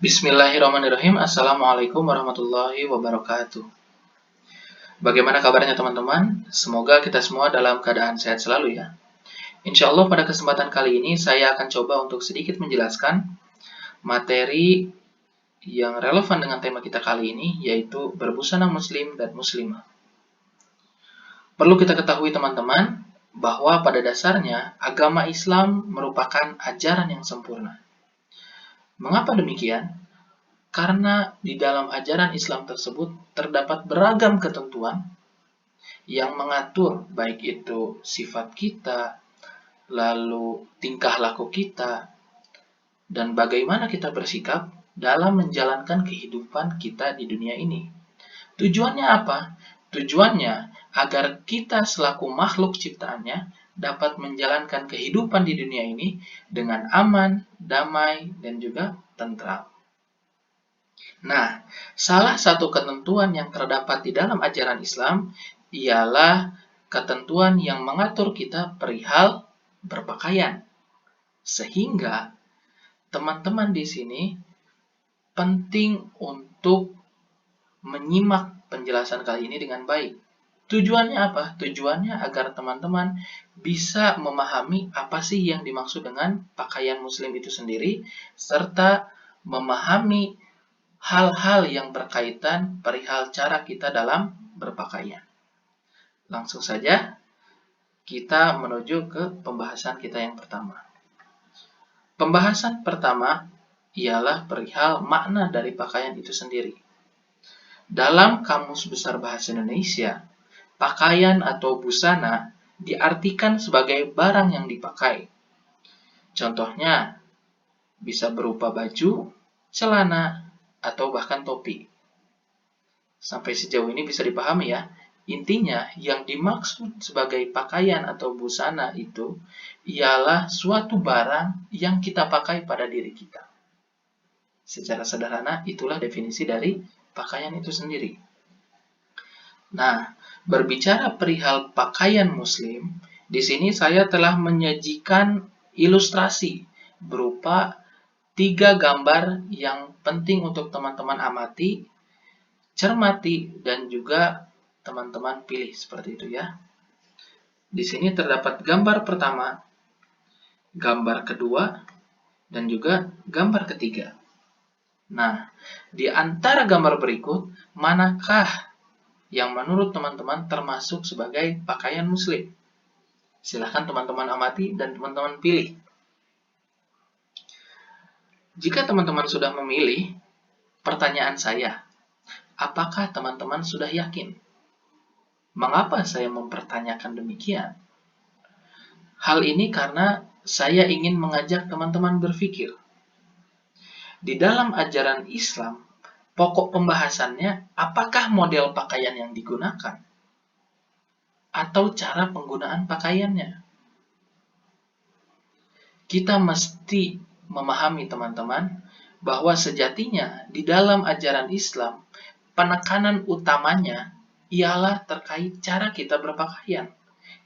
Bismillahirrahmanirrahim. Assalamualaikum warahmatullahi wabarakatuh. Bagaimana kabarnya teman-teman? Semoga kita semua dalam keadaan sehat selalu ya. Insya Allah pada kesempatan kali ini saya akan coba untuk sedikit menjelaskan materi yang relevan dengan tema kita kali ini, yaitu berbusana muslim dan muslimah. Perlu kita ketahui teman-teman, bahwa pada dasarnya agama Islam merupakan ajaran yang sempurna. Mengapa demikian? Karena di dalam ajaran Islam tersebut terdapat beragam ketentuan yang mengatur baik itu sifat kita, lalu tingkah laku kita, dan bagaimana kita bersikap dalam menjalankan kehidupan kita di dunia ini. Tujuannya apa? Tujuannya agar kita selaku makhluk ciptaannya dapat menjalankan kehidupan di dunia ini dengan aman, damai, dan juga tentram. Nah, salah satu ketentuan yang terdapat di dalam ajaran Islam ialah ketentuan yang mengatur kita perihal berpakaian. Sehingga teman-teman di sini penting untuk menyimak penjelasan kali ini dengan baik. Tujuannya apa? Tujuannya agar teman-teman bisa memahami apa sih yang dimaksud dengan pakaian muslim itu sendiri, serta memahami hal-hal yang berkaitan perihal cara kita dalam berpakaian. Langsung saja kita menuju ke pembahasan kita yang pertama. Pembahasan pertama ialah perihal makna dari pakaian itu sendiri. Dalam Kamus Besar Bahasa Indonesia, pakaian atau busana diartikan sebagai barang yang dipakai. Contohnya bisa berupa baju, celana, atau bahkan topi. Sampai sejauh ini bisa dipahami ya. Intinya, yang dimaksud sebagai pakaian atau busana itu ialah suatu barang yang kita pakai pada diri kita. Secara sederhana, itulah definisi dari pakaian itu sendiri. Nah, berbicara perihal pakaian muslim, di sini saya telah menyajikan ilustrasi berupa 3 gambar yang penting untuk teman-teman amati, cermati, dan juga teman-teman pilih seperti itu ya. Di sini terdapat gambar pertama, gambar kedua, dan juga gambar ketiga. Nah, di antara gambar berikut, manakah yang menurut teman-teman termasuk sebagai pakaian muslim? Silahkan teman-teman amati dan teman-teman pilih. Jika teman-teman sudah memilih, pertanyaan saya, apakah teman-teman sudah yakin? Mengapa saya mempertanyakan demikian? Hal ini karena saya ingin mengajak teman-teman berpikir. Di dalam ajaran Islam, pokok pembahasannya apakah model pakaian yang digunakan? Atau cara penggunaan pakaiannya? Kita mesti memahami teman-teman bahwa sejatinya di dalam ajaran Islam penekanan utamanya ialah terkait cara kita berpakaian.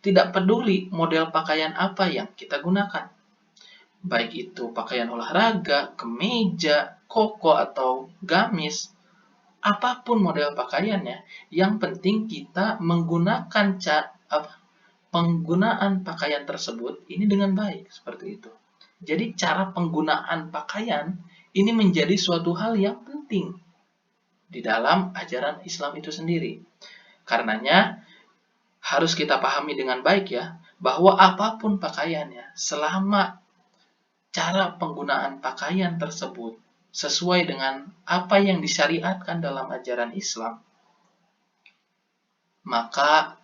Tidak peduli model pakaian apa yang kita gunakan. Baik itu pakaian olahraga, kemeja, koko atau gamis, apapun model pakaiannya, yang penting kita menggunakan penggunaan pakaian tersebut ini dengan baik, seperti itu. Jadi cara penggunaan pakaian ini menjadi suatu hal yang penting di dalam ajaran Islam itu sendiri. Karenanya harus kita pahami dengan baik ya, bahwa apapun pakaiannya, selama cara penggunaan pakaian tersebut sesuai dengan apa yang disyariatkan dalam ajaran Islam, maka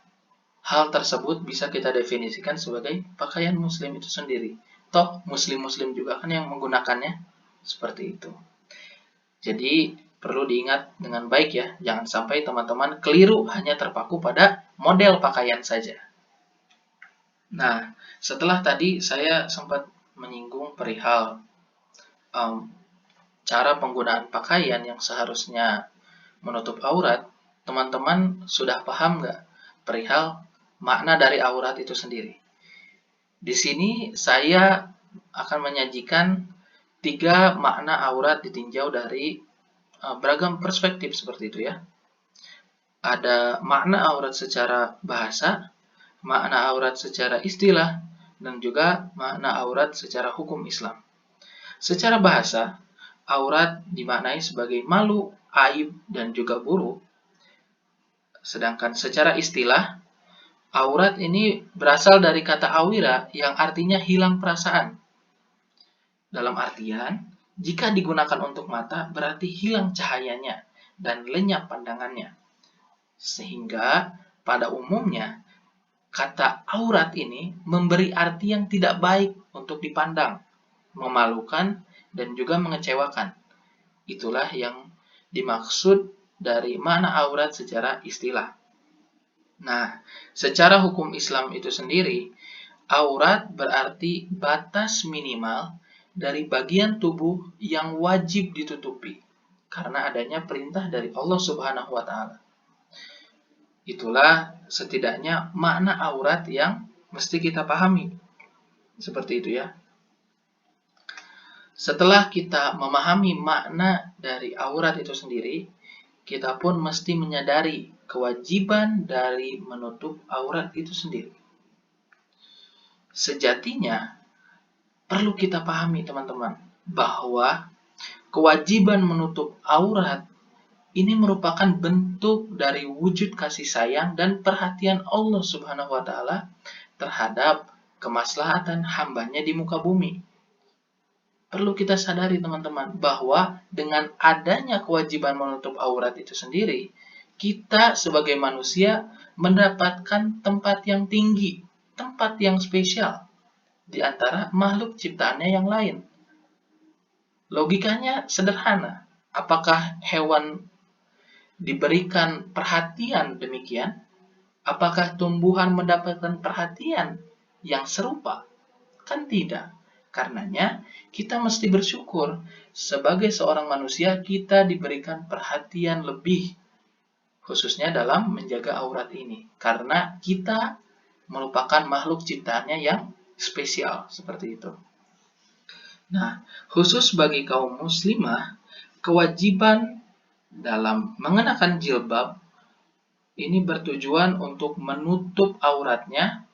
hal tersebut bisa kita definisikan sebagai pakaian muslim itu sendiri. Toh muslim-muslim juga kan yang menggunakannya, seperti itu. Jadi perlu diingat dengan baik ya, jangan sampai teman-teman keliru hanya terpaku pada model pakaian saja. Nah, setelah tadi saya sempat menyinggung perihal cara penggunaan pakaian yang seharusnya menutup aurat, teman-teman sudah paham nggak perihal makna dari aurat itu sendiri? Di sini saya akan menyajikan tiga makna aurat ditinjau dari beragam perspektif seperti itu ya. Ada makna aurat secara bahasa, makna aurat secara istilah, dan juga makna aurat secara hukum Islam. Secara bahasa, aurat dimaknai sebagai malu, aib, dan juga buruk. Sedangkan secara istilah, aurat ini berasal dari kata awira yang artinya hilang perasaan. Dalam artian, jika digunakan untuk mata berarti hilang cahayanya dan lenyap pandangannya. Sehingga pada umumnya kata aurat ini memberi arti yang tidak baik untuk dipandang, memalukan, dan juga mengecewakan. Itulah yang dimaksud dari makna aurat secara istilah. Nah, secara hukum Islam itu sendiri, aurat berarti batas minimal dari bagian tubuh yang wajib ditutupi karena adanya perintah dari Allah Subhanahu wa taala. Itulah setidaknya makna aurat yang mesti kita pahami. Seperti itu ya. Setelah kita memahami makna dari aurat itu sendiri, kita pun mesti menyadari kewajiban dari menutup aurat itu sendiri. Sejatinya, perlu kita pahami teman-teman, bahwa kewajiban menutup aurat ini merupakan bentuk dari wujud kasih sayang dan perhatian Allah Subhanahu wa taala terhadap kemaslahatan hambanya di muka bumi. Perlu kita sadari teman-teman bahwa dengan adanya kewajiban menutup aurat itu sendiri, kita sebagai manusia mendapatkan tempat yang tinggi, tempat yang spesial di antara makhluk ciptaannya yang lain. Logikanya sederhana. Apakah hewan diberikan perhatian demikian? Apakah tumbuhan mendapatkan perhatian yang serupa? Kan tidak. Karenanya, kita mesti bersyukur sebagai seorang manusia kita diberikan perhatian lebih, khususnya dalam menjaga aurat ini. Karena kita merupakan makhluk ciptaannya yang spesial, seperti itu. Nah, khusus bagi kaum muslimah, kewajiban dalam mengenakan jilbab ini bertujuan untuk menutup auratnya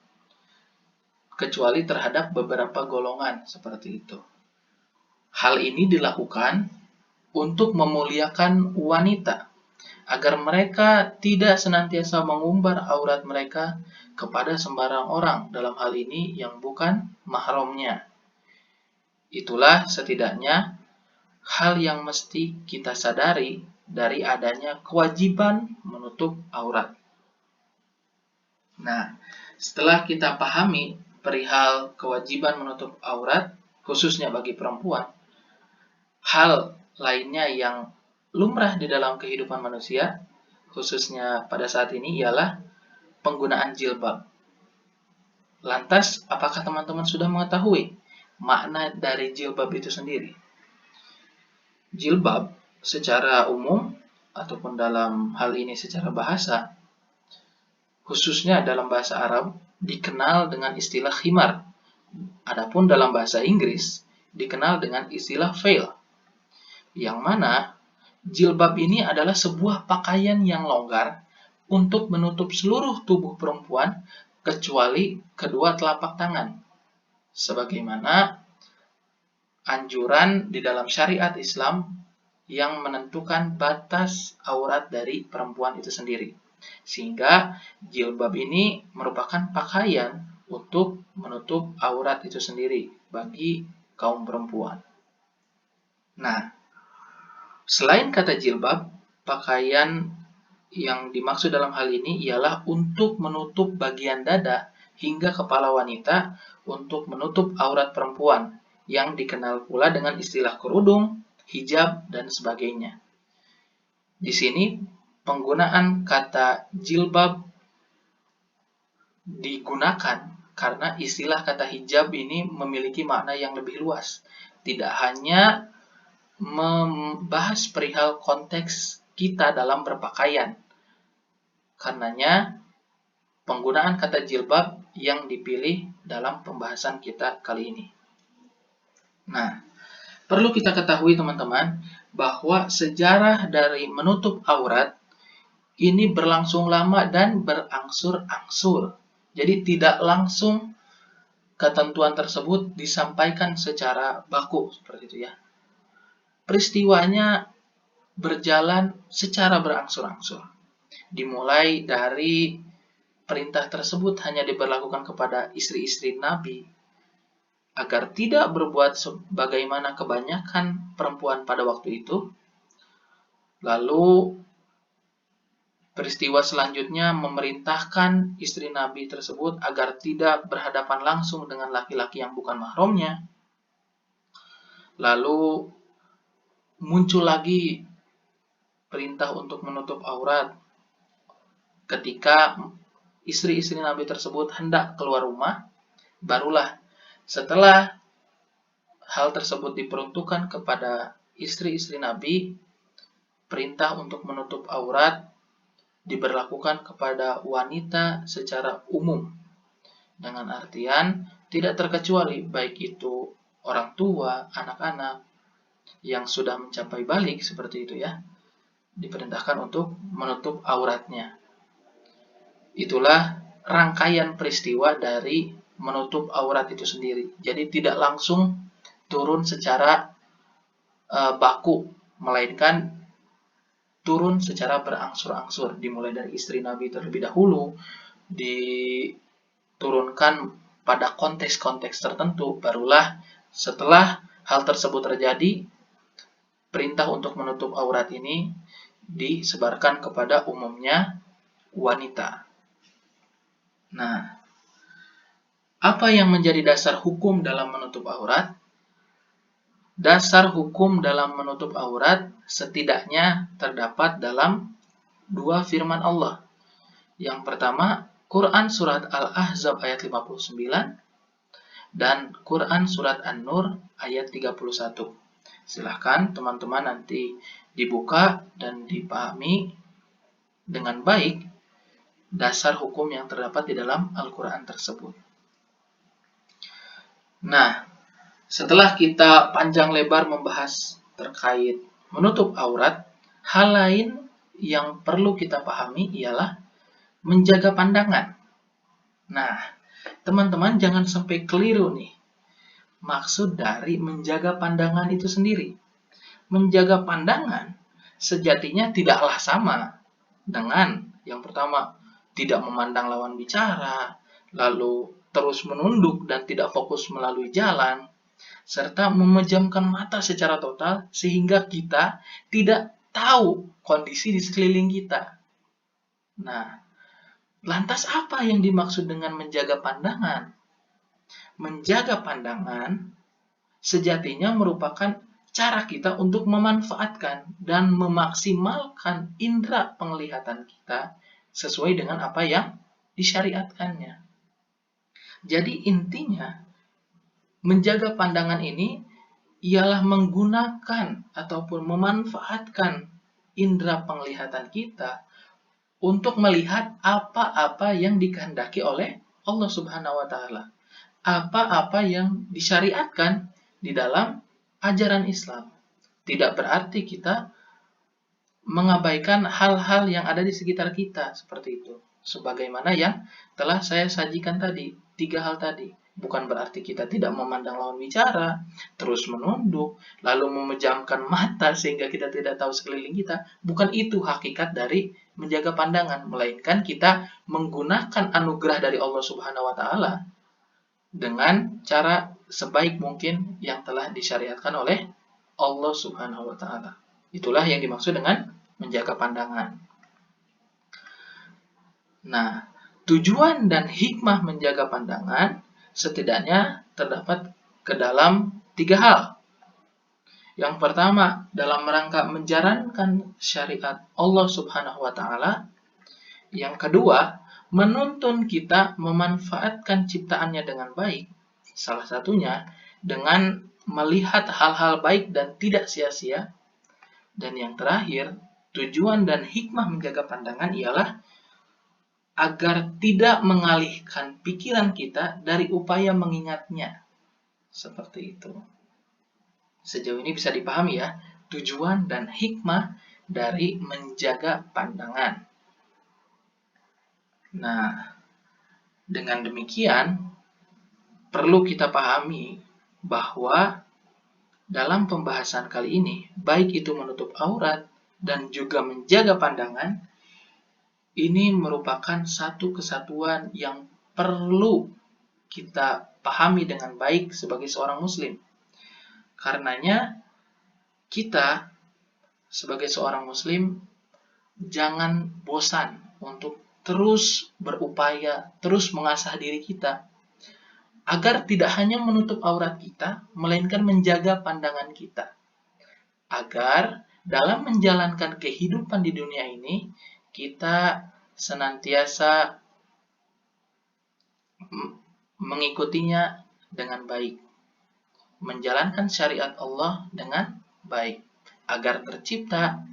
kecuali terhadap beberapa golongan seperti itu. Hal ini dilakukan untuk memuliakan wanita agar mereka tidak senantiasa mengumbar aurat mereka kepada sembarang orang, dalam hal ini yang bukan mahramnya. Itulah setidaknya hal yang mesti kita sadari dari adanya kewajiban menutup aurat. Nah, setelah kita pahami perihal kewajiban menutup aurat, khususnya bagi perempuan, hal lainnya yang lumrah di dalam kehidupan manusia, khususnya pada saat ini, ialah penggunaan jilbab. Lantas, apakah teman-teman sudah mengetahui makna dari jilbab itu sendiri? Jilbab secara umum ataupun dalam hal ini secara bahasa, khususnya dalam bahasa Arab, dikenal dengan istilah khimar. Adapun dalam bahasa Inggris dikenal dengan istilah veil. Yang mana jilbab ini adalah sebuah pakaian yang longgar untuk menutup seluruh tubuh perempuan kecuali kedua telapak tangan. Sebagaimana anjuran di dalam syariat Islam yang menentukan batas aurat dari perempuan itu sendiri. Sehingga jilbab ini merupakan pakaian untuk menutup aurat itu sendiri bagi kaum perempuan. Nah, selain kata jilbab, pakaian yang dimaksud dalam hal ini ialah untuk menutup bagian dada hingga kepala wanita untuk menutup aurat perempuan yang dikenal pula dengan istilah kerudung, hijab, dan sebagainya. Di sini penggunaan kata jilbab digunakan karena istilah kata hijab ini memiliki makna yang lebih luas. Tidak hanya membahas perihal konteks kita dalam berpakaian. Karenanya, penggunaan kata jilbab yang dipilih dalam pembahasan kita kali ini. Nah, Perlu kita ketahui teman-teman, bahwa sejarah dari menutup aurat ini berlangsung lama dan berangsur-angsur. Jadi tidak langsung ketentuan tersebut disampaikan secara baku, seperti itu ya. Peristiwanya berjalan secara berangsur-angsur. Dimulai dari perintah tersebut hanya diberlakukan kepada istri-istri Nabi agar tidak berbuat sebagaimana kebanyakan perempuan pada waktu itu. Lalu peristiwa selanjutnya memerintahkan istri Nabi tersebut agar tidak berhadapan langsung dengan laki-laki yang bukan mahramnya. Lalu muncul lagi perintah untuk menutup aurat ketika istri-istri Nabi tersebut hendak keluar rumah. Barulah setelah hal tersebut diperuntukkan kepada istri-istri Nabi, perintah untuk menutup aurat diberlakukan kepada wanita secara umum. Dengan artian tidak terkecuali baik itu orang tua, anak-anak yang sudah mencapai balik seperti itu ya, diperintahkan untuk menutup auratnya. Itulah rangkaian peristiwa dari menutup aurat itu sendiri. Jadi tidak langsung turun secara baku, melainkan turun secara berangsur-angsur. Dimulai dari istri Nabi terlebih dahulu, diturunkan pada konteks-konteks tertentu, barulah setelah hal tersebut terjadi, perintah untuk menutup aurat ini disebarkan kepada umumnya wanita. Nah, apa yang menjadi dasar hukum dalam menutup aurat? Dasar hukum dalam menutup aurat setidaknya terdapat dalam dua firman Allah. Yang pertama, Quran Surat Al-Ahzab ayat 59 dan Quran Surat An-Nur ayat 31. Silahkan teman-teman nanti dibuka dan dipahami dengan baik dasar hukum yang terdapat di dalam Al-Quran tersebut. Nah, setelah kita panjang lebar membahas terkait menutup aurat, hal lain yang perlu kita pahami ialah menjaga pandangan. Nah, teman-teman jangan sampai keliru nih. Maksud dari menjaga pandangan itu sendiri. Menjaga pandangan sejatinya tidaklah sama dengan yang pertama, tidak memandang lawan bicara, lalu terus menunduk dan tidak fokus melalui jalan, serta memejamkan mata secara total sehingga kita tidak tahu kondisi di sekeliling kita. Nah, lantas apa yang dimaksud dengan menjaga pandangan? Menjaga pandangan sejatinya merupakan cara kita untuk memanfaatkan dan memaksimalkan indera penglihatan kita sesuai dengan apa yang disyariatkannya. Jadi intinya, menjaga pandangan ini ialah menggunakan ataupun memanfaatkan indera penglihatan kita untuk melihat apa-apa yang dikehendaki oleh Allah Subhanahu wa taala. Apa-apa yang disyariatkan di dalam ajaran Islam. Tidak berarti kita mengabaikan hal-hal yang ada di sekitar kita seperti itu. Sebagaimana yang telah saya sajikan tadi, 3 hal tadi. Bukan berarti kita tidak memandang lawan bicara, terus menunduk, lalu memejamkan mata sehingga kita tidak tahu sekeliling kita. Bukan itu hakikat dari menjaga pandangan, melainkan kita menggunakan anugerah dari Allah Subhanahu wa taala dengan cara sebaik mungkin yang telah disyariatkan oleh Allah Subhanahu wa taala. Itulah yang dimaksud dengan menjaga pandangan. Nah, tujuan dan hikmah menjaga pandangan setidaknya terdapat ke dalam 3 hal. Yang pertama, dalam rangka menjalankan syariat Allah Subhanahu wa taala. Yang kedua, menuntun kita memanfaatkan ciptaannya dengan baik. Salah satunya dengan melihat hal-hal baik dan tidak sia-sia. Dan yang terakhir, tujuan dan hikmah menjaga pandangan ialah agar tidak mengalihkan pikiran kita dari upaya mengingatnya. Seperti itu. Sejauh ini bisa dipahami ya, tujuan dan hikmah dari menjaga pandangan. Nah, dengan demikian, perlu kita pahami bahwa dalam pembahasan kali ini, baik itu menutup aurat dan juga menjaga pandangan, ini merupakan satu kesatuan yang perlu kita pahami dengan baik sebagai seorang muslim. Karenanya, kita sebagai seorang muslim jangan bosan untuk terus berupaya, terus mengasah diri kita agar tidak hanya menutup aurat kita, melainkan menjaga pandangan kita. Agar dalam menjalankan kehidupan di dunia ini, kita senantiasa mengikutinya dengan baik. Menjalankan syariat Allah dengan baik. Agar tercipta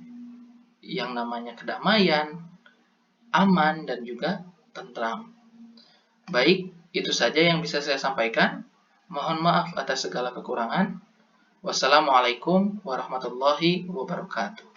yang namanya kedamaian, aman, dan juga tentram. Baik, itu saja yang bisa saya sampaikan. Mohon maaf atas segala kekurangan. Wassalamualaikum warahmatullahi wabarakatuh.